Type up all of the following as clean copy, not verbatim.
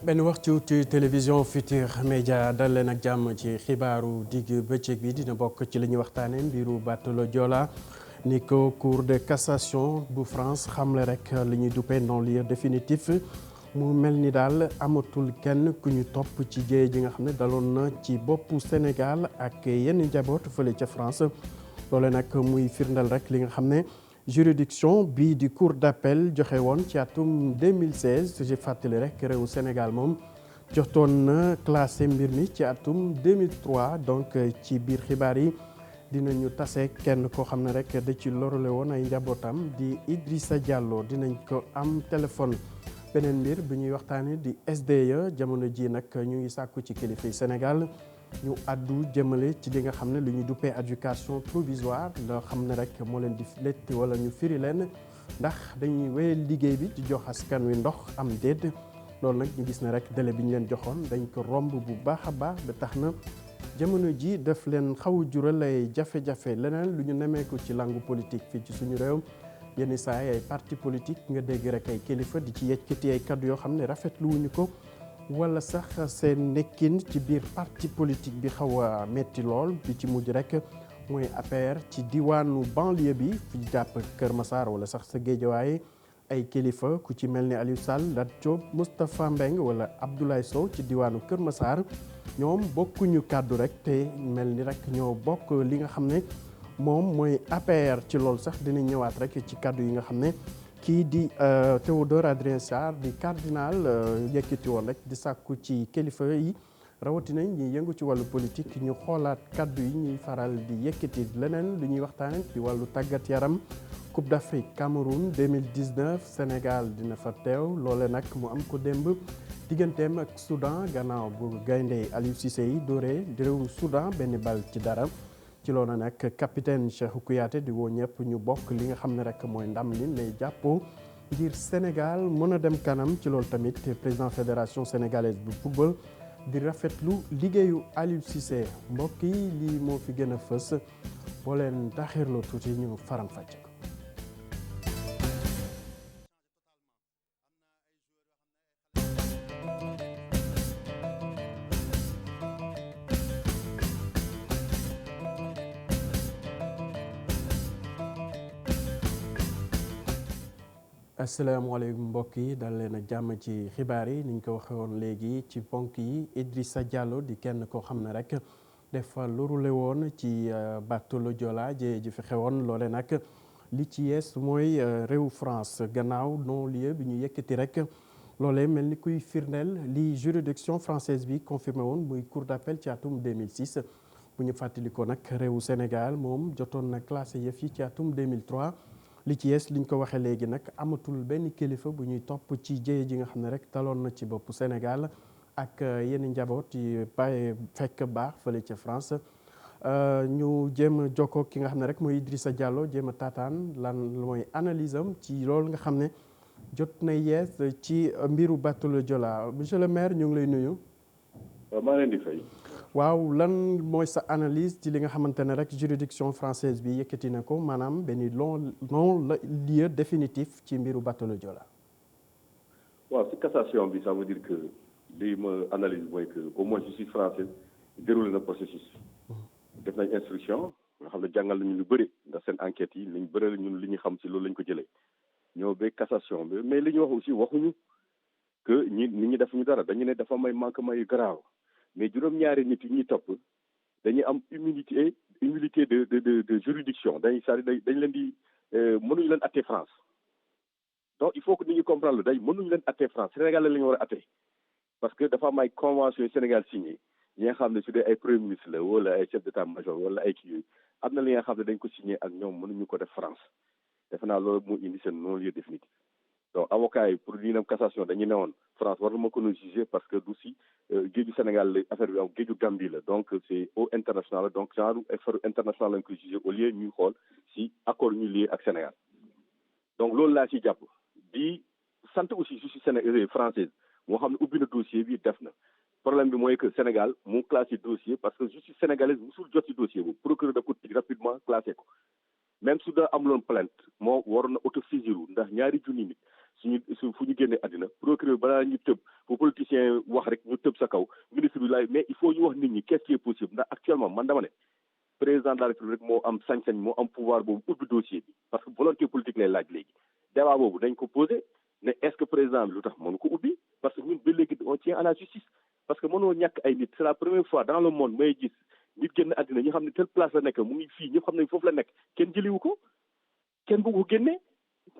benn waxtu ci télévision Futurs Médias dal leen ak jàmm ci xibaaru digg bëccëg bi dina bokk ci li ñuy waxtaane mbiru bateau Joola ni ko cour de cassation bu France xamle rek li ñuy duppee non-lieu définitif mu mel ni daal amatul kenn ku ñu topp ci jéey ji nga xam ne daloon na ci boppu Sénégal ak yenn njaboot fële ca France loole nag muy firndal rek li nga xam ne juridiction bii di cour d'appel joxe woon ci atum 2016 ci fàttali rek réewu Sénégal moom jotoon na classé mbir mi ci atum 2003 donc ci biir xibaar yi dinañu tase kenn koo xam ne rek da ci lorule woon ay njabootam di Idrissa Diallo dinañ ko am téléphone. beneen mbir bi ñuy waxtaanee di SDE jamono ji nag ñu ngi sàkku ci kilifa yi Sénégal ñu àddu jëmale ci li nga xam ne lu ñuy duppee éducation provisoire loo xam ne rek moo leen di letti wala ñu firi leen ndax dañuy wéyal liggéey bi ci jox askan wi ndox am déet loolu nag ñu gis ne rek délai bi ñu leen joxoon dañ ko romb bu baax a baax ba tax na jamono ji daf leen xaw a jural ay jafe-jafe leneen lu ñu nemeeku ci langue politique fii ci suñu réew yenn saa yi ay parti politique nga dégg rek ay kilifa di ci yëkkati ay kaddu yoo xam ne rafetlu wuñu ko wala sax seen nekkin ci biir parti politique bi xaw a metti lool bi ci mujj rek mooy APR ci diwaanu banlieue bi fi jàpp Kër Massar wala sax sa Géejawaay ay kilifa ku ci mel ni Aliou Sall Lat Diop Moustapha Mbeng wala Abdoulaye Sow ci diwaanu Kër Massar ñoom bokkuñu kàddu rek te mel ni rek ñoo bokk li nga xam ne moom mooy APR ci loolu sax dina ñëwaat rek ci kàddu yi nga xam ne kii di Théodore Adrien Sarr di cardinal yëkkati woon rek di sàkku ci kilifa yi rawatina ñi yëngu ci wàllu politique ñu xoolaat kàddu yi ñuy faral di yëkkati leneen lu ñuy waxtaane ci wàllu tàggat yaram Coupe d'Afrique Cameroun 2019 Sénégal dina fa teew loole nag mu am ko démb digganteem ak Soudan gannaaw bu gaynde Aliou Cissé yi dooree di réewu Soudan benn bal ci dara ci loolu nag capitaine Cheikhou Kouyaté di woo ñëpp ñu bokk li nga xam ne rek mooy ndam li lay jàppoo ngir Sénégal mën a dem kanam ci loolu tamit président fédération sénégalaise bu football di rafetlu liggéeyu Aliou Cissé mbokk yi lii moo fi gën a fës boo leen taxirloo tuuti ñu faram fàcce ko. asalaamaaleykum mbokk yi dal leen ak jàmm ci xibaar yi ni ñu ko waxee woon léegi ci ponk yi Idrissa Diallo di kenn koo xam ne rek dafa lorule woon ci bateau Joola ji fi xewoon loole nag li ci yees mooy réew France gannaaw non-lieu bi ñu yëkkati rek loolee mel ni kuy firndeel li juridiction française bi confirmé woon muy cour d'appel ci atum 2006 bu ñu fàttali ko nag réewu Sénégal moom jotoon na classé yëf yi ci atum 2003. li ci yees liñ ko waxee léegi nag amatul benn kilifa bu ñuy topp ci jéye ji nga xam ne rek taloon na ci boppu Sénégal ak yenn njaboot yi bàyyi fekk baax fële ca France ñu jéem a jokkoo ki nga xam ne rek mooy Idrissa Diallo jéem a taataan lan mooy analyse am ci loolu nga xam ne jot na yees ci mbiru bateau Joola monsieur le maire ñu ngi lay nuyu. maa leen di fay. waaw lan mooy sa analyse ci li nga xamante ne rek juridiction française bi yëkkati na ko maanaam benn non-lieu définitif ci mbiru bateau Joola. waaw si cassation bi ça veut dire que li ma analyse mooy que au moins justice française déroulé na processus. def nañ instruction nga xam ne jàngal nañu lu bëri ndax seen enquête yi liñ bëri ñun li ñu xam si loolu lañ ko jëlee ñoo ba cassation bi mais li ñu wax aussi waxuñu que nit ñi defuñu dara dañu ne dafa may manquement yu garaaw. mais juróom-ñaari nit yi ñuy topp dañuy am humilité de juridiction dañ leen di mënuñu leen atte France donc il faut que nit ñi comprendre day mënuñu leen atte France Sénégal la ñu war a atte parce que dafa am ay convention Sénégal signé yi nga xam ne su dee ay premier ministre la wala ay chef d'état-major wala ay kii yooyu am na li nga xam ne dañ ko signé ak ñoom mënuñu ko def France defe naa loolu moo indi seen non-lieu définitif donc avocat yi pour ñu dem cassation dañu newoon France war na ma ko juger parce que du si géeju Sénégal la affaire bi am géeju Gambie la donc c'est au international donc genre affaire international lañ koy juger au lieu ñuy xool si accord ñu lié ak Sénégal donc loolu laa ciy jàpp di sant aussi justice sénégalaise française moo xam ne ubbi na dossier bi def na problème bi mooy que Sénégal mu classé dossier parce que justice sénégalaise musul jot ci dossier boobu procureur da ko tij rapidement classé ko même su daa amuloon plainte moo waroon na autosaisir ndax ñaari junni nit fu ñu génnee àddina procureur balaa ñu tëb fu politicien wax rek ñu tëb sa kaw ministre bi laay mais il faut ñu wax nit ñi qu'est-ce qui est possible ndax actuellement man dama ne président de la République moo am sañ-sañ moo am pouvoir boobu ubbi dossier bi parce que volonté politique lay laaj léegi débat boobu dañ ko posé ne est-ce que président bi lu tax mënu ko ubbi parce que ñun ba léegi on tient à la justice parce que mënoo ñàkk ay nit c'est la première fois dans le monde may gis nit génn àddina ñu xam ne telle place la nekk mu ngi fii ñëpp xam ne foofu la nekk kenn jëliwu ko kenn bëgg ko génne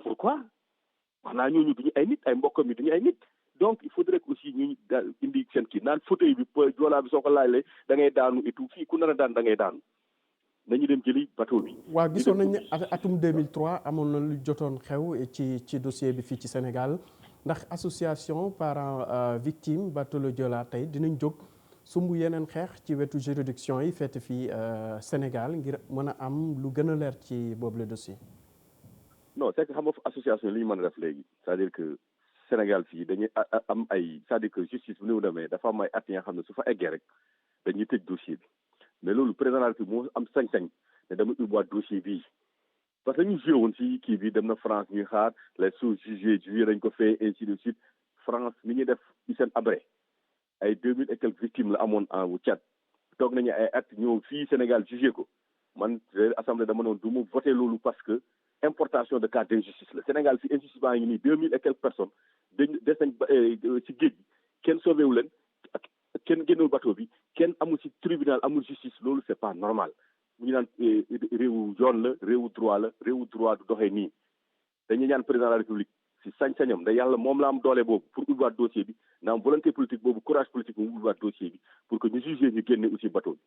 pourquoi wax naa ñooñu duñu ay nit ay mbokkam yi duñu ay nit donc il faudrait que aussi ñu indi seen kii naan fauteuil bi joolaa bi soo ko laalee da ngay daanu et tout fii ku nar a daan da ngay daanu nañu dem jëli bateau bi. waaw gisoon nañ ne atum 2003 amoon na lu jotoon xew ci dossier bi fii ci Sénégal ndax association parents victimes bateau le Joola tey dinañ jóg sumb yeneen xeex ci wetu juridiction yi feete fii Sénégal ngir mën a am lu gën a leer ci boobu le dossier. non c'est que xam nga association li ñu mën a def léegi c'est-à-dire que Sénégal fii dañuy am ay c'est-à-dire que justice bu ñu demee dafa am ay at yi nga xam ne su fa eggee rek dañuy tëj dossier bi mais loolu président de la République moo am sañ-sañ ne dama ubbiwaat dossier bii parce que ñu joué woon si kii bi dem na France ñuy xaar les choses jugées dañ ko fait ainsi de suite France ni ñuy def Hissène Habré ay 2000 et quelques victimes la amoon en Tchad toog nañu ay at ñëw fii Sénégal jugé ko man assemblée dama noonu du mu voté loolu parce que importation de cas d'injustice la Sénégal fi injustice baa ngi nii 2000 et quelques personnes des nañ ci géej gi kenn sauvé wu leen ak kenn génnul bateau bi kenn amul ci tribunal amul justice loolu c'est pas normal bu ñu naan réewu yoon la réewu droit la réewu droit du doxee nii dañuy ñaan président de la République ci sañ-sañam da yàlla moom la am doole boobu pour ubbiwaat dossier bi na am volonté politique boobu courage politique bu mu ubbiwaat dossier bi pour que ñu jugé ñu génne aussi bateau bi.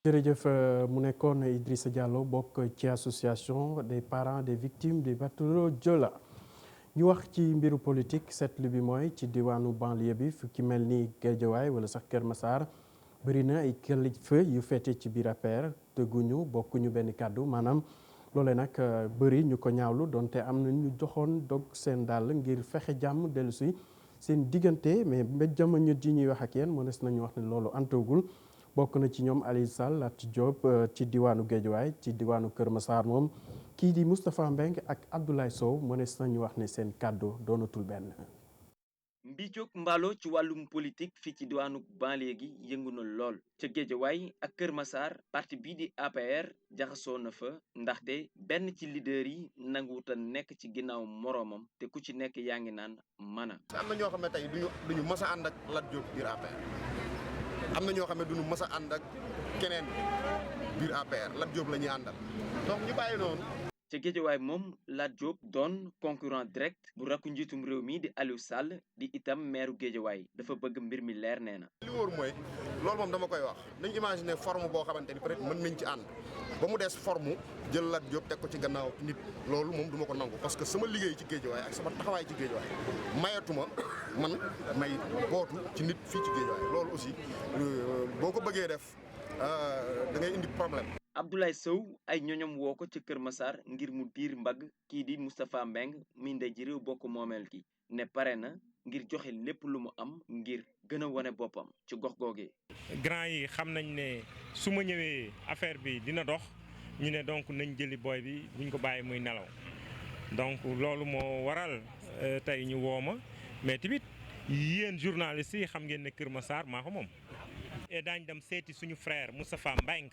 jërëjëf mu nekkoon Idrissa Diallo bokk ci association des parents des victimes du bateau Joola ñu wax ci mbiru politique seetlu bi mooy ci diwaanu banlieue bi fu ci mel ni Guédiawaye wala sax Kër Massar bëri na ay kilifa yu féete ci biir APR dëgguñu bokkuñu benn kàddu maanaam loolee nag bëri ñu ko ñaawlu donte am na ñu joxoon dog seen dàll ngir fexe jàmm dellu si seen diggante mais ba jamono ji ñuy wax ak yéen mënees nañu wax ne loolu antoogul bokk na ci ñoom Aliou Sall Lat Diop ci diwaanu Guédiawaye ci diwaanu Kër Massar moom kii di Moustapha Mbeng ak Abdoulaye Sow mënees nañu wax ne seen kàddu doonatul benn. mbiicoog mbaalo ci wàllum politique fii ci diwaanu banlieue gi yëngu na lool ca Guédiawaye ak Kër Massar parti bii di APR jaxasoo na fa ndaxte benn ci leader yi nanguwut a nekk ci ginnaaw moroomam te ku ci nekk yaa ngi naan mana. am na ñoo xam ne tey duñu mës a ànd ak Lat Diop biir APR am na ñoo xam ne duñu mës a ànd ak keneen biir APR Lat Diop la ñuy àndal donc ñu bàyyi noonu. ca Guédiawaye moom Lat Diop doon concurrent direct bu rakku njiitum réew mi di Aliou Sall di itam maire Guédiawaye dafa bëgg mbir mi leer nee na. li wóor mooy loolu moom dama koy wax nañu imaginer forme boo xamante ni peut-être mën nañ ci ànd ba mu des forme jël Lat Diop teg ko ci gannaaw nit loolu moom du ma ko nangu parce que sama liggéey ci Guédiawaye ak sama taxawaay ci Guédiawaye mayatuma man may bootu ci nit fii ci Guédiawaye loolu aussi boo ko bëggee def da ngay indi problème. Abdoulaye Sow ay ñoñom woo ko ca Kër Massar ngir mu diir mbagg kii di Moustapha Mbeng mi ndey ji réew bokk moomeel gi ne pare na ngir joxe lépp lu mu am ngir gën a wane boppam ci gox googee. grand yi xam nañ ne su ma ñëwee affaire bi dina dox ñu ne donc nañ jëli booy bi buñ ko bàyyi muy nelaw donc loolu moo waral tey ñu woo ma mais tamit yéen journalistes yi xam ngeen ne Kër Massar maa ko moom. et daañ dem seeti suñu frère Moustapha Mbeng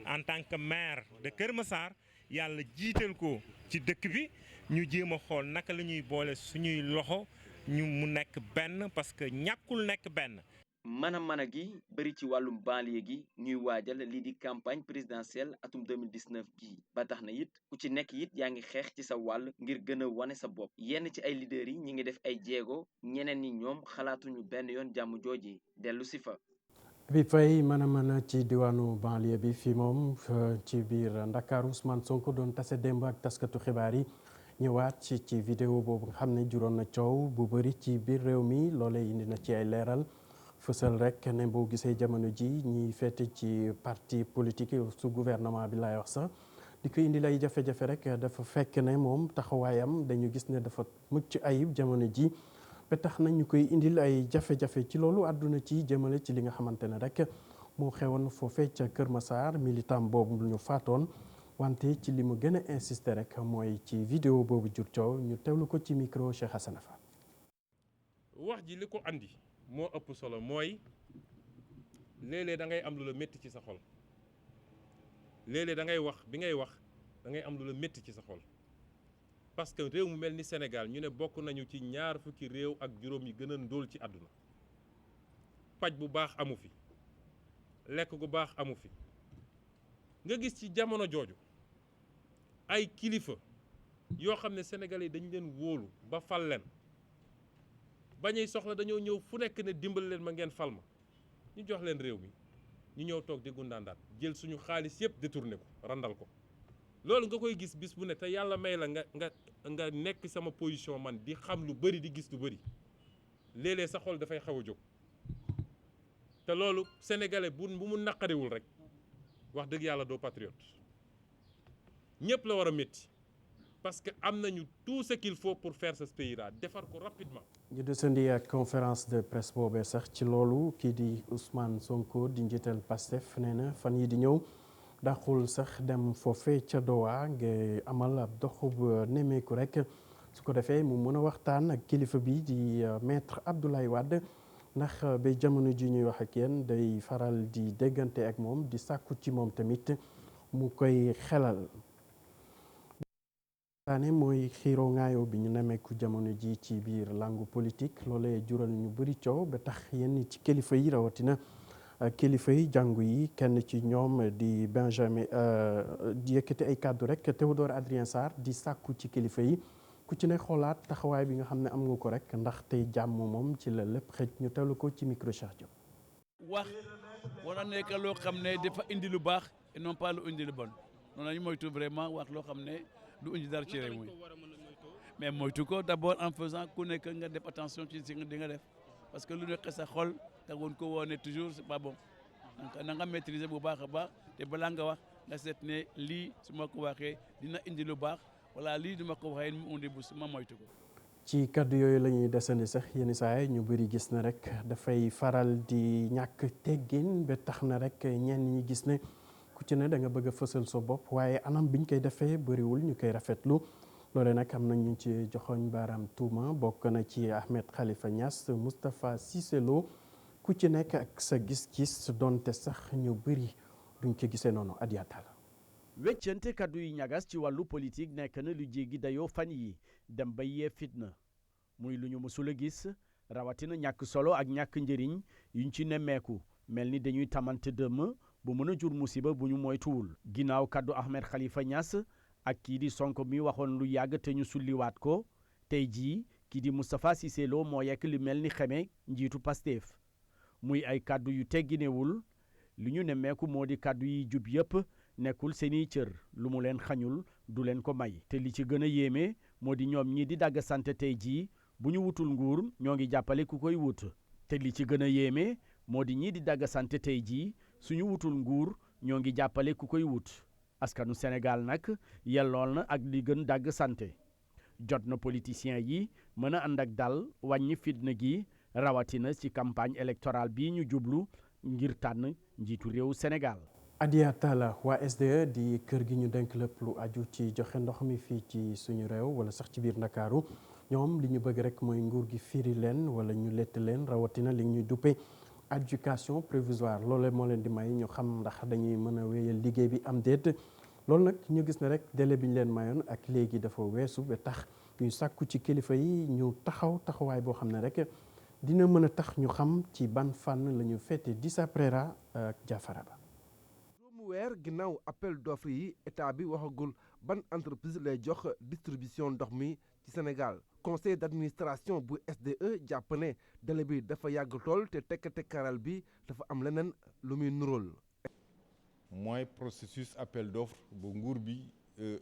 en tant que maire de Kër Massar yàlla jiital ko ci dëkk bi ñu jéem a xool naka la ñuy boole suñuy loxo ñu mu nekk benn parce que ñàkkul nekk benn. mën a gi bëri ci wàllum banlieue gi ñuy waajal lii di campagne présidentielle atum 2019 gi ba tax na it ku ci nekk it yaa ngi xeex ci sa wàll ngir gën a wane sa bopp yenn ci ay leaders yi ñi ngi def ay jéego ñeneen ñi ñoom xalaatuñu benn yoon jàmm jooji dellu si fa. bi fay mën a ci diwaanu banlieue bi fii moom ci biir Ndakaaru Ousmane Sonko doon tase démb ak taskatu xibaar yi ñëwaat ci vidéo boobu nga xam ne juróon na coow bu bëri ci biir réew mi loolee indi na ci ay leeral fësal rek ne boo gisee jamono ji ñiy féete ci parti politique su gouvernement bi laay wax sax di ko indi lay jafe-jafe rek dafa fekk ne moom taxawaayam dañu gis ne dafa mucc ayib jamono ji ba tax na ñu koy indil ay jafe-jafe ci loolu àdduna ci jëmale ci li nga xamante ne rek moo xewoon foofee ca Kër Massar militant boobu ñu faatoon wante ci li mu gën a insister rek mooy ci vidéo boobu jur coow ñu teewlu ko ci micro Cheikh Hassana Fall. wax ji li ko andi moo ëpp solo mooy léeg-léeg da ngay am lu la métti ci sa xol léeg-léeg da ngay wax bi ngay wax da ngay am lu la métti ci sa xol parce que réew mu mel ni Sénégal ñu ne bokk nañu ci ñaar fukki réew ak juróom yi gën a ndóol ci àdduna paj bu baax amu fi lekk gu baax amu fi nga gis ci jamono jooju ay kilifa yoo xam ne sénégalais yi dañu leen wóolu ba fal leen bañuy soxla dañoo ñëw fu nekk ne dimbal leen ma ngeen fal ma ñu jox leen réew mi ñu ñëw toog di gundaandaat jël suñu xaalis yëpp détourné ko randal ko loolu nga koy gis bis bu ne te yàlla may la nga nekk sama position man di xam lu bëri di gis lu bëri léeg-léeg sa xol dafay xaw a jóg te loolu sénégalais bu mu naqariwul rek wax dëgg yàlla doo patriote ñëpp la war a métti parce que am nañu tout ce qu'il faut pour faire ce pays-là defar ko rapidement. ñu desandi ak conférence de presse boobee sax ci loolu kii di Ousmane Sonko di njiital Pastef nee na fan yi di ñëw daxul sax dem foofee ca Doha nga amal ab doxub nemmeeku rek su ko defee mu mën a waxtaan ak kilifa bi di maître Abdoulaye Wade ndax ba jamono ji ñuy wax ak yéen day faral di déggante ak moom di sàkku ci moom tamit mu koy xelal. taane mooy xiiroo ngaayoo bi ñu nemmeeku jamono ji ci biir langue politique loolee jural ñu bëri coow ba tax yenn ci kilifa yi rawatina kilifa yi jàngu yi kenn ci ñoom di Benjamin di yëkkati ay kàddu rek Théodore Adrien Sarr di sàkku ci kilifa yi ku ci ne xoolaat taxawaay bi nga xam ne am nga ko rek ndax tey jàmm moom ci la lépp xëj ñu teewlu ko ci micro Cheikh Diop. wax war a nekk loo xam ne dafa indi lu baax et non pas lu indi lu bon noonu la ñu moytu vraiment wax loo xam ne du indi dara ci réew mi mais moytu ko d'abord en faisant ku nekk nga def attention ci si di nga def parce que lu nekk sa xol nga woon ko woone toujours c'est pas bon donc na nga maîtriser bu baax a baax te balaa nga wax nga seet ne lii su ma ko waxee dina indi lu baax wala lii du ma ko waxee mu indi bu ma moytu ko. ci kaddu yooyu la ñuy desandi sax yenn saa yi ñu bëri gis na rek dafay faral di ñàkk teggin ba tax na rek ñenn ñi gis ne ku ci ne da nga bëgg a fësal sa bopp waaye anam biñ koy defee bëriwul ñu koy rafetlu loole nag am na ñu ci joxoñ baaraam tuuma bokk na ci Ahmed Khalifa Niass Moustapha Cissé Lo ku ci nekk ak sa gis-gis donte sax ñu bëri duñ ko gisee noonu adiatal. weccante kaddu yi ñagas ci wàllu politique nekk na lu jéggi dayoo fan yi dem ba yee fitna muy lu ñu mësul a gis rawatina ñàkk solo ak ñàkk njëriñ yuñ ci nemmeeku mel ni dañuy tamante dëmm bu mën a jur musiba bu ñu moytuwul ginnaaw kaddu Ahmed Khalifa Niass ak kii di Sonko mi waxoon lu yàgg te ñu sulliwaat ko tey jii kii di Moustapha Cissé Lo moo yekk li mel ni xeme njiitu Pastef muy ay kaddu yu tegginewul li ñu nemmeeku moo di kaddu yi jub yëpp nekkul seeni cër lu mu leen xañul du leen ko may te li ci gën a yéeme moo di ñoom ñii di dagg sant tey jii bu ñu wutul nguur ñoo ngi jàppale ku koy wut te li ci gën a yéeme moo di ñii di dagg sant tey jii suñu wutul nguur ñoo ngi jàppale ku koy wut askanu Sénégal nag yellool na ak li gën dagg sante jot na politiciens yi mën a ànd ak dal wàññi fitna gi rawatina ci campagne électorale bii ñu jublu ngir tànn njiitu réew Sénégal. Adia Talla waa SDE di kër gi ñu denk lépp lu aju ci joxe ndox mi fii ci suñu réew wala sax ci biir Ndakaaru ñoom li ñu bëgg rek mooy nguur gi firi leen wala ñu lett leen rawatina li ñuy duppe éducation provisoire loolu moo leen di may ñu xam ndax dañuy mën a wéyal liggéey bi am déet loolu nag ñu gis ne rek délai bi ñu leen mayoon ak léegi dafa weesu ba tax ñuy sàkku ci kilifa yi ñu taxawaay boo xam ne rek dina mën a tax ñu xam ci ban fànn la ñu féete Dissa Préra ak Diafara Ba. juróomi weer ginnaaw appel d'offre yi état bi waxagul ban entreprise lay jox distribution ndox mi ci Sénégal conseil d'administration bu SDE jàpp ne délai bi dafa yàgg tool te tekk-tekkaaral bi dafa am leneen lu muy nuróol. mooy processus appel d'offre bu nguur bi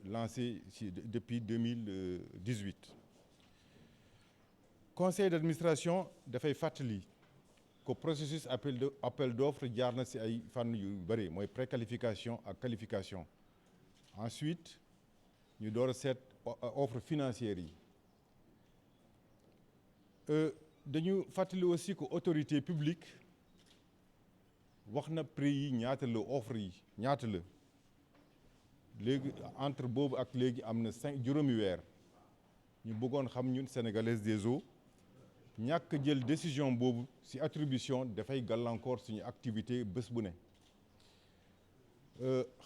lancé depuis 2018 conseil d'administration dafay fàttali que processus appel d'offre jaar na ci ay fànn yu bëri mooy préqualification ak qualification ensuite ñu door a seet offre financière yi dañu fàttali aussi que autorité publique wax na prix yi ñaata la offre yi ñaata la léegi entre boobu ak léegi am na juróomi weer ñu bëggoon xam ñun Sénégalaise des eaux ñàkk jël décision boobu ci attribution dafay gàllankoor suñu activité bés bu ne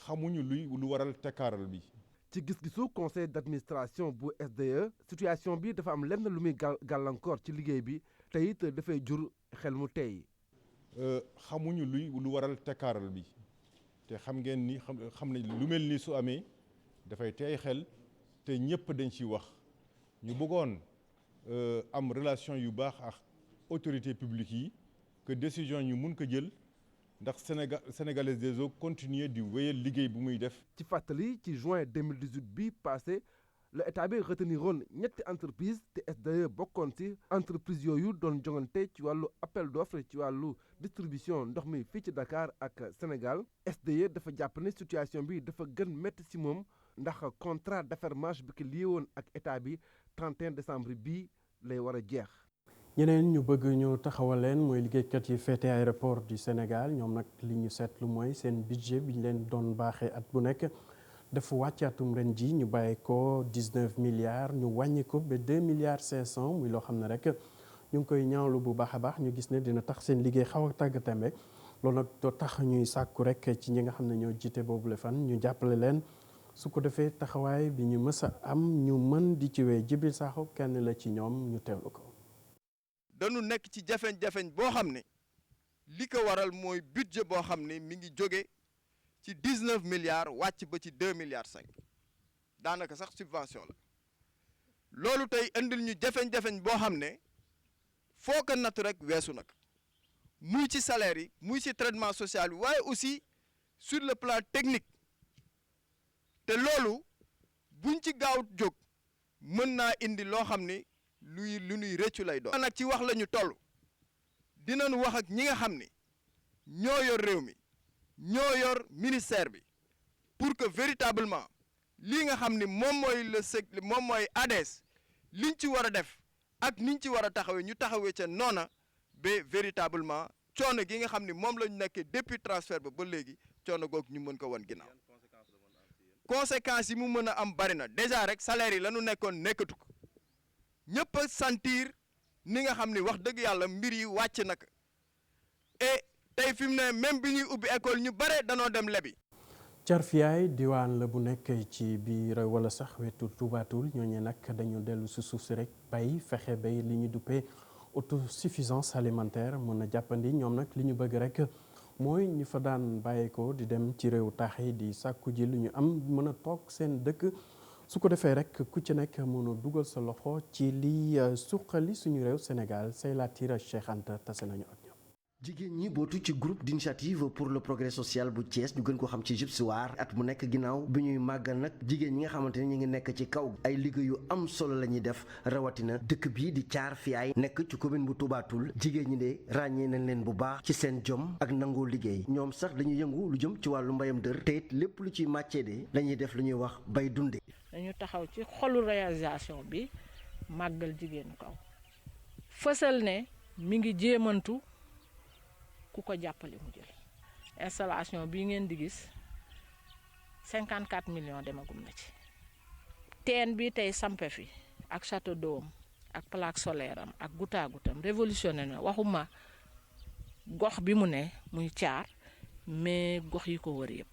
xamuñu lu waral tekkaaral bi. ci gis-gisu conseil d'administration bu SDE situation bi dafa am lenn lu muy gàllankoor ci liggéey bi te it dafay jur xel mu tey. xamuñu lu waral tekkaaral bi te xam ngeen ni xam nañ lu mel ni su amee dafay tey xel te ñëpp dañ ci wax ñu bëggoon am relation yu baax ak autorité publique yi que décision ñu mun ko jël ndax Sénégalaise des eaux continuer di wéyal liggéey bu muy def. ci fàttali ci juin 2018 bi passé la état bi reteniroon ñetti entreprise te SDE bokkoon ci entreprise yooyu doon jongante ci wàllu appel d'offre ci wàllu distribution ndox mi fii ci Dakar ak Sénégal SDE dafa jàpp ne situation bi dafa gën métti ci moom ndax contrat d'affermage bi ko lié woon ak état bi 31 décembre bii lay war a jeex. ñeneen ñu bëgg ñu taxawal leen mooy liggéeykat yi féete aéroport du Sénégal ñoom nag li ñu seetlu mooy seen budget bi ñu leen doon baaxee at bu nekk dafa wàcc atum ren ji ñu bàyyi ko 19 milliards ñu wàññi ko ba 2 milliards 500 muy loo xam ne rek ñu ngi koy ñaawlu bu baax a baax ñu gis ne dina tax seen liggéey xaw a tàggatémbe loolu nag doo tax ñuy sàkku rek ci ñi nga xam ne ñoo jiite boobule fan ñu jàppale leen su ko defee taxawaay bi ñu mës a am ñu mën di ci wee Jibril Sakho kenn la ci ñoom ñu teewlu ko. dañu nekk ci jafeñ-jafeñ boo xam ne li ko waral mooy budget boo xam ne mi ngi jóge ci 19 milliards wàcc ba ci 2 milliards 5 daanaka sax subvention la loolu tey indil ñu jafeñ-jafeñ boo xam ne foo ko natt rek weesu nag muy ci salaire yi muy ci traitement social bi waaye aussi sur le plan technique te loolu buñ ci gaaw jóg mën naa indi loo xam ne lu ñuy rëccu lay doon. nag ci wax la ñu toll dinañu wax ak ñi nga xam ne ñoo yor réew mi ñoo yor ministère bi pour que véritablement lii nga xam ne moom mooy ADS liñ ci war a def ak niñ ci war a taxawee ñu taxawee ca noona ba véritablement coono gi nga xam ne moom lañu nekkee depuis transfert ba léegi coono googu ñu mën ko wan ginnaaw. conséquences yi mu mën a am bari na déjà rek salaire yi la ñu nekkoon nekkatu ko ñëpp a sentir ni nga xam ne wax dëgg yàlla mbir yi wàcc nag et tey fi mu ne même bi ñuy ubbi école ñu bare danoo dem lebi. Carfiyaay diwaan la bu nekk ci biir wala sax wetu Toubatoul ñooñu nag dañu dellu si suuf si rek bay fexe bay li ñu duppee autosuffisance alimentaire mën a jàppandi ñoom nag li ñu bëgg rek mooy ñu fa daan bàyyeekoo di dem ci réew taax yi di sàkku ji lu ñu am mën a toog seen dëkk su ko defee rek ku ci nekk mën a dugal sa loxo ci li suqali suñu réew Sénégal say la tira Cheikh Anta tase nañu ak ñoom. jigéen ñi bootu ci groupe d'initiative pour le progrès social bu Thiès ñu gën ko xam ci JIPSOAR at mu nekk ginnaaw bi ñuy màggal nag jigéen ñi nga xamante ne ñu ngi nekk ci kaw ay liggéey yu am solo la ñuy def rawatina dëkk bii di Thiarfiaye nekk ci commune bu Toubatoul jigéen ñi de ràññee nañ leen bu baax ci seen jom ak nangoo liggéey ñoom sax dañuy yëngu lu jëm ci wàllu mbayam dër te it lépp lu ciy màccee de dañuy def lu ñuy wax bay dunde dañu taxaw ci xolu réalisation bi màggal jigéenu kaw fësal ne mi ngi jéemantu ku ko jàppale mu jël installation bii ngeen di gis 54 millions demagum na ci teen bi tey sampe fi ak château d'eau ak plaque solaire am ak goutte à goutte am révolutionné na waxuma gox bi mu ne muy Thiar mais gox yi ko wër yëpp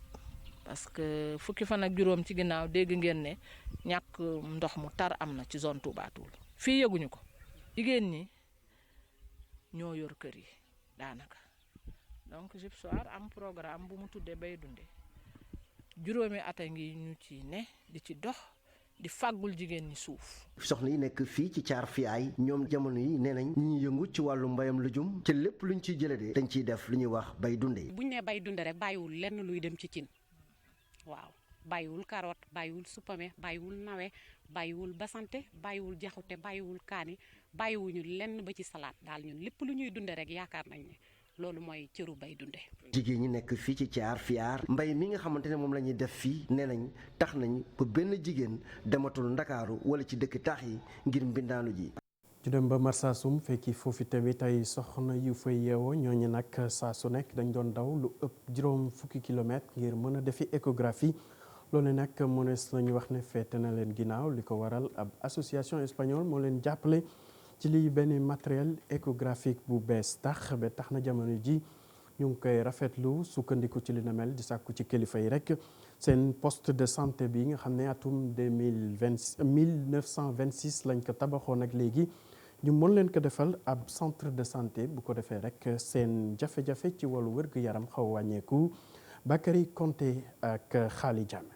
parce que fukki fan ak juróom ci ginnaaw dégg ngeen ne ñàkk ndox mu tar am na ci zone Toubatoul fii yëguñu ko jigéen ñi ñoo yor kër yi daanaka donc JIPSOAR am programme bu mu tuddee bay dunde juróomi at a ngi ñu ci ne di ci dox di fàggul jigéen ñi suuf. soxna yi nekk fii ci Thiarfiaye ñoom jamono yi nee nañ ñi yëngu ci wàllu mbayam lujum ci lépp luñ ciy jëlee de dañ ciy def lu ñuy wax bay dunde. buñ ne bay dunde rek bàyyiwul lenn luy dem ci cin waaw bàyyiwul carotte bàyyiwul supame bàyyiwul nawe bàyyiwul basante bàyyiwul jaxute bàyyiwul kaani bàyyiwuñu lenn ba ci salade daal ñun lépp lu ñuy dunde rek yaakaar nañ ne loolu mooy cëru bay dunde jigéen ñi nekk fii ci Thiar Fiar mbay mi nga xamante ne moom la ñuy def fii nee nañ tax nañ ba benn jigéen dematul Ndakaaru wala ci dëkk taax yi ngir mbindaanu ji. ñu dem ba Marsassoum fekki foofu tamit ay soxna yu fay yeewoo ñooñu nag saa su nekk dañ doon daw lu ëpp juróom fukki kilomètre ngir mën a defi échographie loolu nag mënees nañu wax ne feete na leen ginnaaw li ko waral ab association espagnole moo leen jàppale ci lii benn matériel échographique bu bees tax na jamono ji ñu ngi koy rafetlu sukkandiku ci li na mel di sàkku ci kilifa yi rek seen poste de santé bi nga xam ne atum 1926 lañ ko tabaxoon ak léegi ñu mën leen ko defal ab centre de santé bu ko defee rek seen jafe-jafe ci wàllu wér-gu-yaram xaw wàññeeku Bakary Konté ak Khali Diame.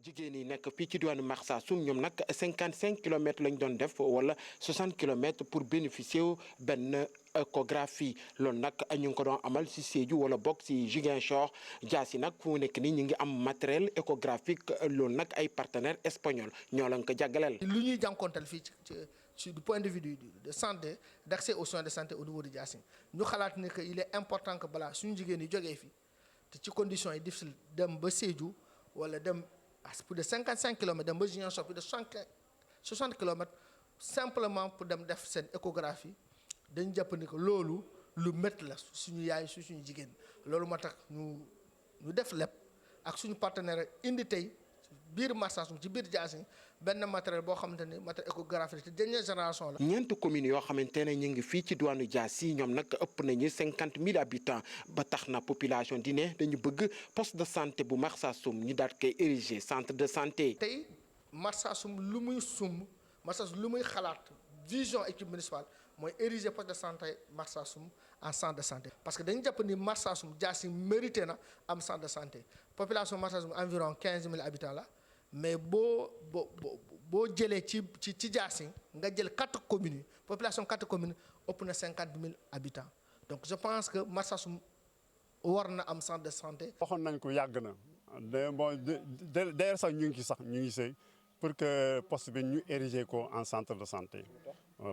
jigéen yi nekk fii ci diwaanu Marsassoum ñoom nag 55 kilomètres lañ doon def wala 60 kilomètres pour bénéficier wu benn échographie loolu nag ñu ngi ko doon amal si Sédhiou wala bokk si Ziguinchor jaasi nag fu mu nekk nii ñu ngi am matériel échographique loolu nag ay partenaires espagnols ñoo lañ ko jàggaleel. lu ñuy jànkonteel fii ci du point de vue de santé d'accès aux soins de santé au niveau de Diassine ñu xalaat ne que il est important que balaa suñu jigéen yi jógee fi te ci conditions yi difficile dem ba Sédhiou wala dem plus de 55 kilomètres dem ba Ziguinchor plus de 60 kilomètres simplement pour dem def seen échographie dañu jàpp ni que loolu lu métti la suñu yaay suñu jigéen loolu moo tax ñu def lépp ak suñu partenaire indi tey biir Marsassoum ci biir Diassine benn matériel boo xamante ni matériel échographie te dernière génération la. ñeenti communes yoo xamante ne ñu ngi fii ci diwaanu Diassy ñoom nag ëpp nañu 50 000 habitants ba tax na population di ne dañu bëgg poste de santé bu Marsassoum ñu daal koy ériger centre de santé. tey Marsassoum lu muy sumb Marsassoum lu muy xalaat vision équipe municipale mooy ériger poste de santé Marsassoum en centre de santé. parce que dañu jàpp ni Marsassoum Diassy mérité na am centre de santé population Marsassoum environ 15 000 habitants la. mais boo jëlee ci Diassy nga jël 4 communes yi population 4 communes ëpp na 50 000 habitants donc je pense que Marsassoum war na am centre de santé. waxoon nañ ko yàgg na bon d'ailleurs sax ñu ngi sëy pour que poste bi ñu ériger ko en centre de santé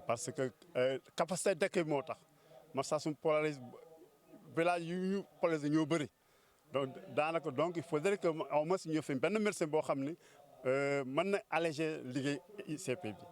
parce que capacité d'accueil moo tax Marsassoum polarise village yu ñu polarise ñoo bëri. donc daanaka donc il faudrait que au moins ñu fi benn médecin boo xam ne mën na alléger liggéey ICP bi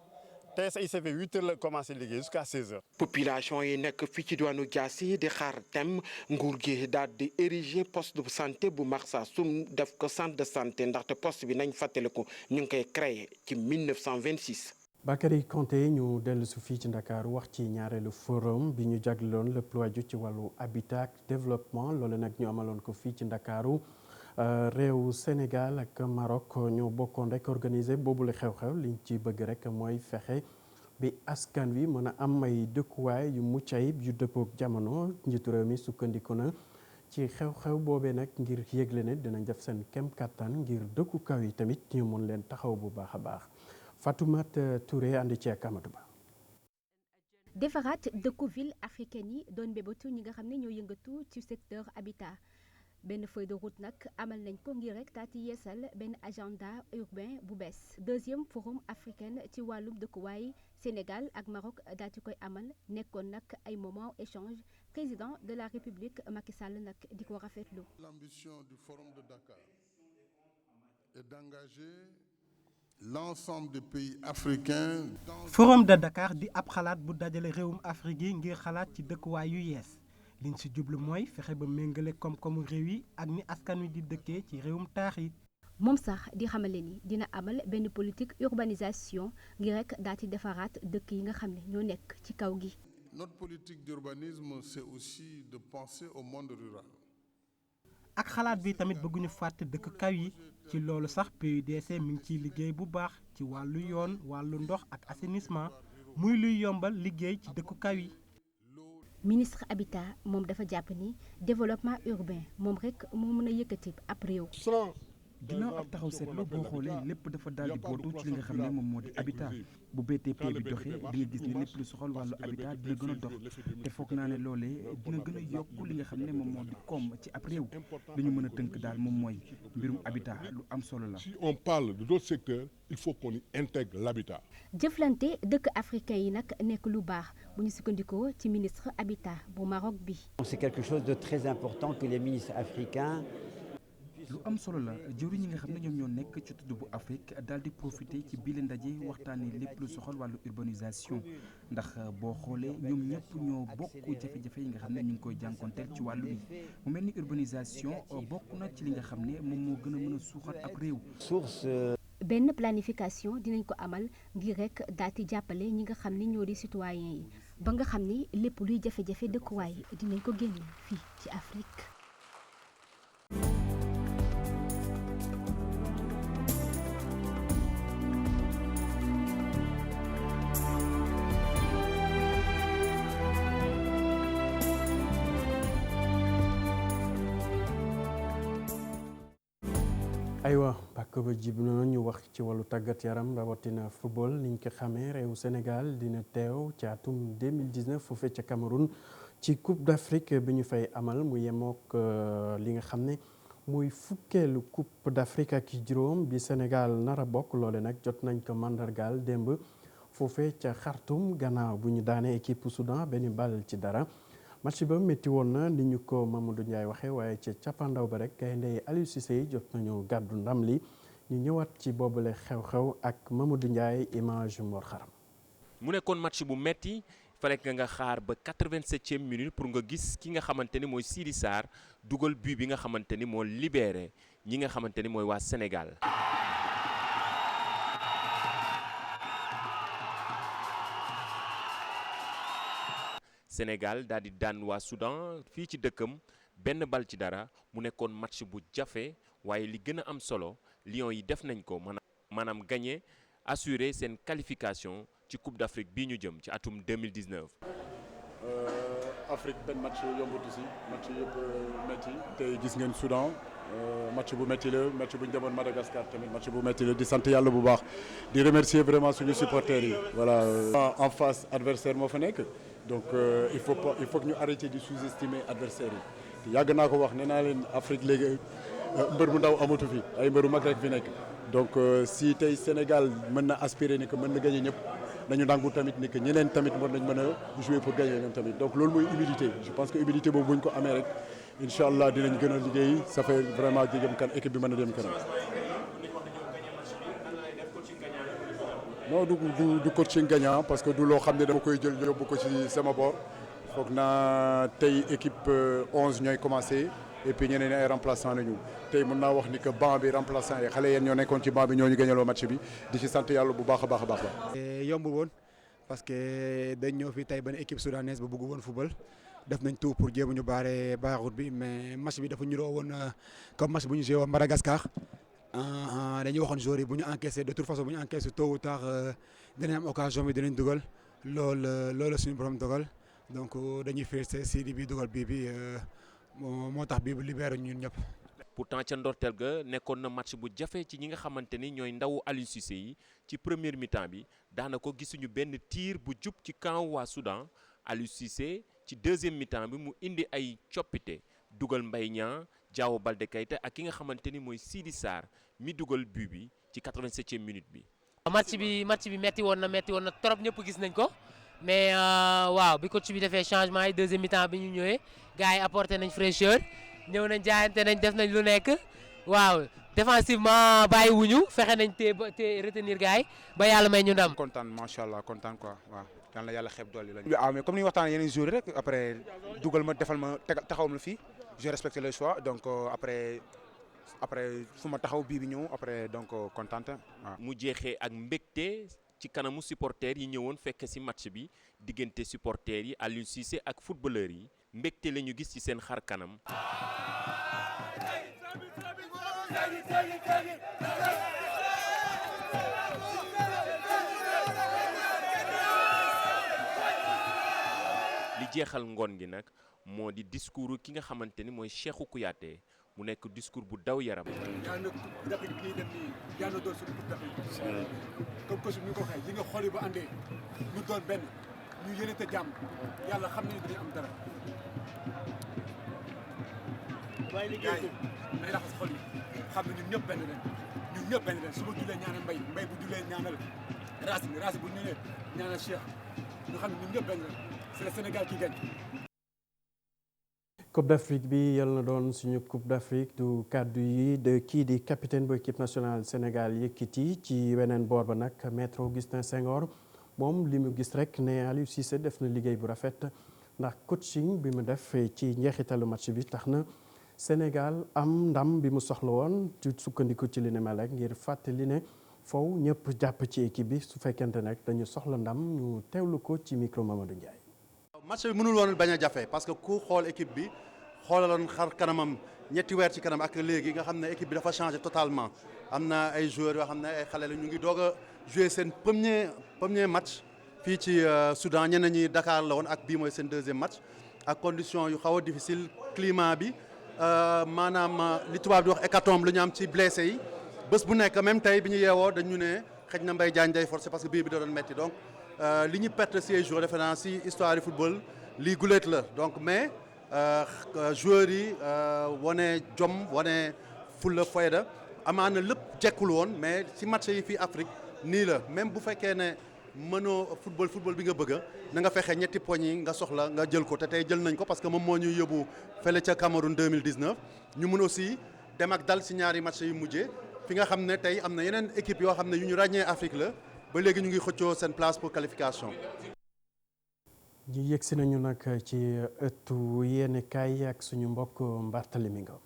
tey sa ICP 8 heures la commencé liggéey jusqu'à 16 heures. population yi nekk fii ci diwaanu Diassy di xaar tem nguur gi daal di ériger poste de santé bu Marsassoum def ko centre de santé ndaxte poste bi nañ fàttaliku ñu ngi koy créé ci 1926. Bakary Konté ñu dellu su fii ci Ndakaaru wax ci ñaareelu forum bi ñu jagleloon lépp lu aju ci wàllu habitat ak développement loolu nag ñu amaloon ko fii ci Ndakaaru réew Sénégal ak Maroc ñoo bokkoon rek organiser boobule xew-xew liñ ci bëgg rek mooy fexe bi askan wi mën a am ay dëkkuwaay yu mucc ayib yu dëppook jamono njiitu réew mi sukkandiku na ci xew-xew boobee nag ngir yëgle ne dinañ def seen kem kattan ngir dëkku kaw yi tamit ñu mën leen taxaw bu baax a baax. Fatoumata Touré ànd ci ak Amadou Ba. defaraat dëkku ville africaine yi doon mbébétu ñi nga xam ne ñoo yëngatu ci secteur habitat benn feuille de route nag amal nañ ko ngir rek daal di yeesal benn agenda urbain bu bees. deuxième forum africain ci wàllum dëkkuwaay Sénégal ak Maroc daal di koy amal nekkoon nag ay moment échange président de la République Macky Sall nag di ko rafetlu. L'ambition du forum de Dakar est d'engager l'ensemble des pays africains. forum de Dakar di ab xalaat bu dajale réewum Afrique yi ngir xalaat ci dëkkuwaay yu yees liñ ci jublu mooy fexe ba méngale koom-koomu réew yi ak ni askan wi di dëkkee ci réewum taax yi. moom sax di xamale ni dina amal benn politique urbanisation ngir rek daal di defaraat dëkk yi nga xam ne ñoo nekk ci kaw gi. Notre politique d'urbanisme c'est aussi de penser au monde rural. ak xalaat bi tamit bëgguñu fàtte dëkk kaw yi ci loolu sax PUDC mi ngi ciy liggéey bu baax ci wàllu yoon wàllu ndox ak assainissement muy luy yombal liggéey ci dëkku kaw yi. ministre habitat moom dafa jàpp ni développement urbain moom rek moo mën a yëkkati ab réew. Sans ginnaaw ab taxaw seetlu boo xoolee lépp dafa daal di bootu ci li nga xam ne moom moo di habitat bu BTP bi doxee di nga gis ne lépp lu soxal wàllu habitat dina gën a dox te foog naa ne loolee dina gën a yokk li nga xam ne moom moo di koom ci ab réew li ñu mën a tënk daal moom mooy mbirum habitat lu am solo la. Si on parle de d'autres secteurs, il faut qu'on y intègre l'habitat. jëflante dëkk africain yi nag nekk lu baax bu ñu sukkandikoo ci ministre habitat bu Maroc bi. C'est quelque chose de très important que les ministres africains. lu am solo la jëwriñ ñi nga xam ne ñoom ñoo nekk ci tudd bu Afrique daal di profité ci biile ndaje waxtaanee lépp lu soxal wàllu urbanisation ndax boo xoolee ñoom ñëpp ñoo bokk jafe-jafe yi nga xam ne ñu ngi koy jànkonteel ci wàllu bi mu mel ni urbanisation bokk na ci li nga xam ne moom moo gën a mën a suuxat ab réew. benn planification dinañ ko amal ngir rek daal di jàppale ñi nga xam ne ñoo di citoyen yi ba nga xam ni lépp luy jafe-jafe dëkkuwaay dinañ ko génne fii ci Afrique. aywa bàkk ba jib na ñu wax ci wàllu tàggat yaram rawatina football niñ ko xamee réewu Sénégal dina teew ci atum 2019 foofee ca Cameroun ci Coupe d'Afrique bi ñu fay amal mu yemook li nga xam ne muy fukkeelu Coupe d'Afrique ak juróom bi Sénégal nara bokk loole nag jot nañ ko mandargaal démb foofee ca Khartoum gannaaw bu ñu daanee équipe Soudan benn bal ci dara. match ba métti woon na ni ñu ko Mamadou Ndiaye waxee waaye ca cappaandaw ba rek gaynde Aliou Cissé jot nañu gàddu ndam li ñu ñëwaat ci boobule xew-xew ak Mamadou Ndiaye image Mor Xaram. mu nekkoon match bu metti fallait nga xaar ba 87e minute pour nga gis ki nga xamante ni mooy Sidi Sarr dugal but bi nga xamante ni moo libéré ñi nga xamante ni mooy waa Sénégal. Sénégal daal di daan waa Soudan fii ci dëkkam benn bal ci dara mu nekkoon match bu jafe waaye li gën a am solo Lions yi def nañ ko maanaam gagné assuré seen qualification ci Coupe d'Afrique bii ñu jëm ci atum 2019. Afrique benn match yombut si match yëpp métti tey gis ngeen Soudan match bu métti la match bu ñu demoon Madagascar tamit match bu métti la di sant yàlla bu baax di remercier vraiment suñu supporters yi. voilà en face adversaire moo fa nekk. donc il faut que ñu arrêter di sous-estimer adversaires yi yàgg naa ko wax nee naa leen Afrique léegi mbër bu ndaw amatu fi ay mbëru mag rek fi nekk donc si tey Sénégal mën na aspirer ni que mën na gagner ñëpp nañu nangu tamit ni que ñeneen tamit war nañ mën a jouer pour gagner ñoom tamit donc loolu mooy humilité je pense que humilité boobu bu ñu ko amee rek incha allah dinañ gën a liggéey ça fait vraiment jëm kan équipe bi mën a dem kanam. non du coaching gagnant parce que du loo xam ne dama koy jël yóbbu ko ci sama boor foog naa tey équipe 11 ñooy commencé et puis ñeneen ay remplaçant nañu tey mën naa wax ni que banc bi remplaçant yi xale yeen ñoo nekkoon ci banc bi ñoo ñu gañaloo match bi di ci sant yàlla bu baax a baax a baax la. yombul woon parce que dañ ñëw fii tey benn équipe soudanaise ba bëgg woon football def nañ tout pour jéem ñu baare route bi mais match bi dafa ñuroo woon comme match bu ñu joué woon Madagascar. dañuy waxoon joueurs yi bu ñu encaissé de toute façon bu ñu encaissé tôt ou tard dinañ am occasion bi dinañ dugal loolu suñu borom dogal donc dañuy félicité Sidi bi dugal bii bi moo tax bii bu libéré ñun ñëpp. pourtant ca ndorteel ga nekkoon na match bu jafe ci ñi nga xamante ni ñooy ndawu Aliou Cissé yi ci première mi-temps bi daanaka gisuñu benn tir bu jub ci camp waa Soudan Aliou Cissé ci deuxième mi-temps bi mu indi ay coppite dugal Mbaye Niang Diao Baldé Keita ak ki nga xamante ni mooy Sidi Sarr mi dugal but bi ci 87e minute bi. match bi metti woon na trop ñëpp gis nañ ko mais waaw bi coach bi defee changement yi deuxième mi-temps bi ñu ñëwee gars yi apporté nañ fraîcheur ñëw nañ jaayante nañ def nañ lu nekk waaw défensivement bàyyi wuñu fexe nañ te retenir gars yi ba yàlla may ñu ndam. kontaan macha allah kontaan quoi waaw. yal na yàlla xeeb dool yi lañu. waaw mais comme ni ñu waxtaanee yeneen jours rek après dugal ma defal ma taxawam la fii j'ai respecté le choix donc après fu ma taxaw bii bi ñëw après donc kontaan waaw. mu jeexee ak mbégte ci kanamu supporters yi ñëwoon fekk ci match bi diggante supporters yi Aliou Cissé ak footballeurs yi mbégte la ñu gis ci seen xar kanam. li jeexal ngoon gi nag moo di discours ki nga xamante ni mooy Cheikhou Kouyaté mu nekk discours bu daw yaram. yàlla na d'Afrique bi ñuy dem nii yàlla na doon suñu coupe d'Afrique. comme que ñu ko waxee li nga xool yi bu àndee ñu doon benn ñu yéene jàmm yàlla xam nañu dañuy am dara. waaye liggéey nay raxas xol yi xam ne ñun ñëpp benn leen ñun ñëpp benn leen su ma julee ñaanal mbay bu julee ñaanal raasi bu ñu nee ñaanal Cheikh ñu xam ne ñun ñëpp benn leen c'est le Sénégal qui gagne. Coupe d'Afrique bi yal na doon suñu Coupe d'Afrique du kàddu yi de kii di capitaine bu équipe nationale Sénégal yëkkati ci weneen boor ba nag maître Augustin Senghor moom li mu gis rek ne Aliou Cissé def na liggéey bu rafet ndax coaching bi mu def ci njeexitalu match bi tax na Sénégal am ndam bi mu soxla woon ci sukkandiku ci li ne mel rek ngir fàttali ne foofu ñëpp jàpp ci équipe bi su fekkente nag dañu soxla ndam ñu teewlu ko ci micro Mamadou Ndiaye. match bi mënul woon bañ a jafe parce que ku xool équipe bi xoolaloon xar kanamam ñetti weer ci kanam ak léegi nga xam ne équipe bi dafa changé totalement am na ay joueurs yoo xam ne ay xale la ñu ngi doog a joué seen premier match fii ci Soudan ñeneen ñi Dakar la woon ak bii mooy seen deuxième match ak condition yu xaw a difficile climat bi maanaam li tubaab di wax hécatombe lu ñu am ci blessé yi bés bu nekk même tey bi ñu yeewoo dañu ne xëj na Mbaye Diagne day forcé parce que bii bi da doon metti donc li ñu perte si ay jours defe naa si histoire du football lii guléet la donc mais joueurs yi wane jom wane fulla fayda amaana lépp jekkul woon mais si match yi fii Afrique nii la même bu fekkee ne mënoo football bi nga bëgg na nga fexe ñetti poñ yi nga soxla nga jël ko te tey jël nañ ko parce que moom moo ñuy yóbbu fële ca Cameroun 2019 ñu mun aussi dem ak dal si ñaari match yu mujjee fi nga xam ne tey am na yeneen équipe yoo xam ne yu ñu ràññee Afrique la ba léegi ñu ngi xëccoo seen place pour qualification. ñu yegsi nañu nag ci ëttu yéene kaay ak suñu mbokk Barthélémy Ngom.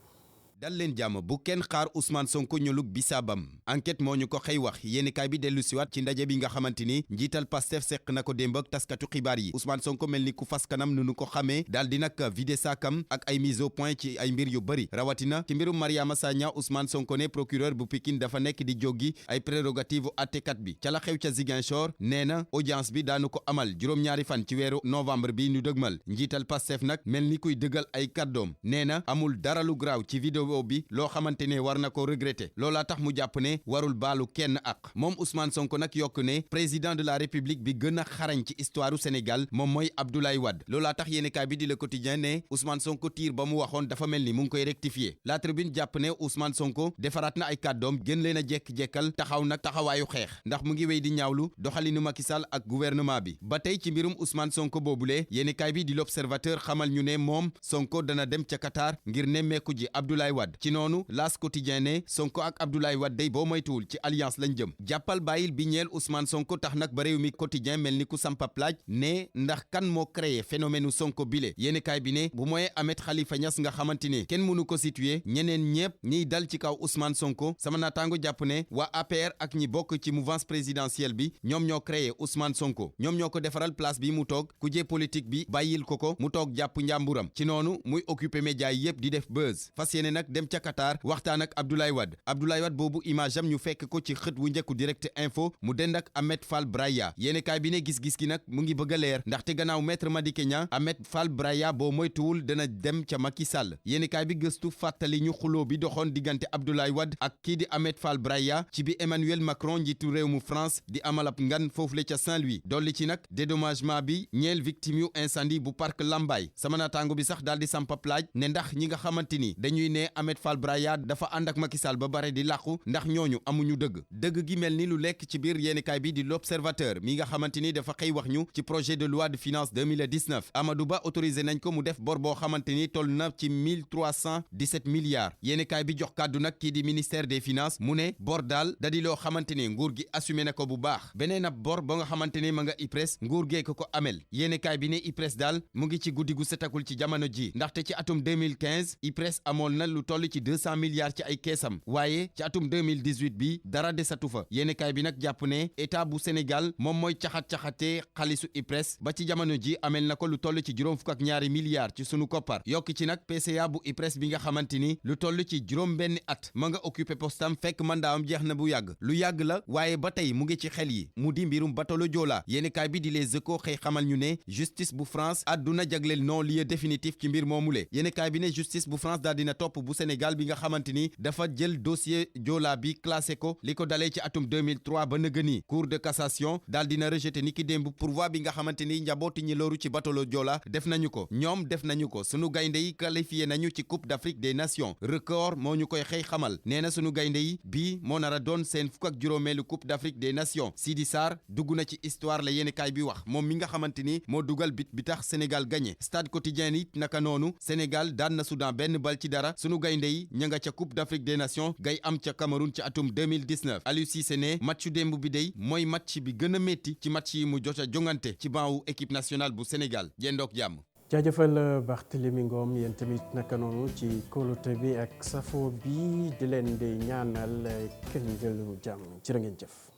dal leen jàmm bu kenn xaar Ousmane Sonko ñolug bisaabam enquête moo ñu ko xëy wax yéenekaay bi dellu siwaat ci ndaje bi nga xamante ni njiital Pastef seq na ko démb ak taskatu xibaar yi Ousmane Sonko mel ni ku fas kanam nu nu ko xamee daal di nag vidé saakam ak ay mise au point ci ay mbir yu bëri rawatina ci mbirum Mariama Sagna Ousmane Sonko ne procureur bu Pikine dafa nekk di joggi ay prérogative attekat bi ca la xew ca Ziguinchor nee na audience bi daanu ko amal juróom-ñaari fan ci weeru novembre bi ñu dëgmal njiital Pastef nag mel ni kuy dëggal ay kàddoom nee na amul dara lu graaw ci vidéo bi loo xamante ne war na ko regretter loolaa tax mu jàpp ne warul baalu kenn ak moom Ousmane Sonko nag yokk ne président de la République bi gën a xarañ ci histoire du Sénégal moom mooy Abdoulaye Wade loolaa tax yéenekaay bi di Le Quotidien ne Ousmane Sonko tiir ba mu waxoon dafa mel ni mu ngi koy rectifier La Tribune jàpp ne Ousmane Sonko defaraat na ay kàddoom gën leen a jekk-jekkal taxaw nag taxawaayu xeex ndax mu ngi wéy di ñaawlu doxalinu Macky Sall ak gouvernement bi ba tey ci mbirum Ousmane Sonko boobule yéenekaay bi di L'Observateur xamal ñu ne moom Sonko dana dem ca Qatar ngir nemmeeku ji Abdoulaye Wade ci noonu L'As Quotidien ne Sonko ak Abdoulaye Wade day boo moytuwul ci alliance lañ jëm jàppal bàyyil bi ñeel Ousmane Sonko tax nag ba réew mi quotidien mel ni ku sampap laaj ne ndax kan moo créé phénomène Sonko bile yéenekaay bi ne bu mooy Ahmed Khalifa Niass nga xamante ne kenn mënu ko situé ñeneen ñépp ñiy dal ci kaw Ousmane Sonko sama naataango jàpp ne waa APR ak ñi bokk ci mouvance présidentielle bi ñoom ñoo créé Ousmane Sonko ñoom ñoo ko defaral place bi mu toog kujje politique bi bàyyil ko mu toog jàpp njàmburam ci noonu muy occupé média yi yépp di def buzz fas yéene nag dem ca Qatar waxtaan ak Abdoulaye Wade boobu image am ñu fekk ko ci xët wu njëkku direct info mu dend ak Ahmed Fall Braya yéenekaay bi ne gis-gis gi nag mu ngi bëgg a leer ndaxte gannaaw maître Madické Niang Ahmed Fall Braya boo moytuwul dana dem ca Macky Sall yéenekaay bi gëstu fàttali ñu xuloo bi doxoon diggante Abdoulaye Wade ak kii di Ahmed Fall Braya ci bi Emmanuel Macron njiitu réew mu France di amal ab ngan foofule ca Saint-Louis dolli ci nag dédommagement bi ñeel victime yu incendie bu parc Lambaye sama naataango bi sax daal di sampap laaj ne ndax ñi nga xamante ni dañuy ne Ahmed Fall Braya dafa ànd ak Macky Sall ba bare di làqu ndax ñooñu amuñu dëgg gi mel ni lu lekk ci biir yéenekaay bi di l'Observateur mi nga xamante ni dafa xëy wax ñu ci projet de loi de finances 2019 Amadou Ba autorisé nañ ko mu def bor boo xamante ni toll na ci 1317 milliards yéenekaay bi jox kàddu nag kii di ministère des finances mu ne bor daal da di loo xamante ni nguur gi assumé na ko bu baax beneen ab bor ba nga xamante ni ma nga IPRES nguur gee ko amel yéenekaay bi ne IPRES daal mu ngi ci guddi gu setakul ci jamono ji ndaxte ci atum 2015 IPRES amoon na lu toll ci 200 milliards ci ay keesam waaye ci atum 2018 bi dara desatu fa yéenekaay bi nag jàpp ne état bu Sénégal moom mooy caxat-caxatee xaalisu IPRES ba ci jamono ji amel na ko lu toll ci juróom fukk ak ñaari milliards ci sunu koppar yokk ci nag PCA bu IPRES bi nga xamante ni lu toll ci juróom benn at ma nga occupé postam fekk mandaawam jeex na bu yàgg lu yàgg la waaye ba tey mu ngi ci xel yi mu di mbirum batolo Joola yéenekaay bi di Les Échos xëy xamal ñu ne justice bu France àdduna jagleel non lieu définitif ci mbir moomule yéenekaay bi ne justice bu France daal dina topp bu Sénégal bi nga xamante ni dafa jël dossier Joola bi classé ko li ko dalee ci atum 2003 ba nëgëni cour de cassation daal dina rejeté ni ki démb pourvoi bi nga xamante ni njabooti ñi loru ci bateau Joola def nañu ko ñoom def nañu ko sunu gaynde yi qualifié nañu ci Coupe d'Afrique des Nations record moo ñu koy xëy xamal nee na sunu gaynde yi bii moo nar a doon seen fukk ak juróomeelu Coupe d'Afrique des Nations Sidi Sarr dugg na ci histoire la yéenekaay bi wax moom mi nga xamante ni moo dugal bit bi tax Sénégal gagné Stade Quotidien yi naka noonu Sénégal daan na Soudan benn bal ci dara sunu gaynde yi ña nga ca Coupe d'Afrique des Nations gay am ca Cameroun ci atum 2019 Aliou Cissé ne matchu démb bi dey mooy match bi gën a métti ci match yi mu jot a jongante ci banc wu équipe nationale bu Sénégal jendook jàmm. jaajëfal Barthélémy Ngom yéen tamit naka noonu ci kóolute bi ak safo bi di leen di ñaanal kenn jëlu jàmm jërë ngeen jëf.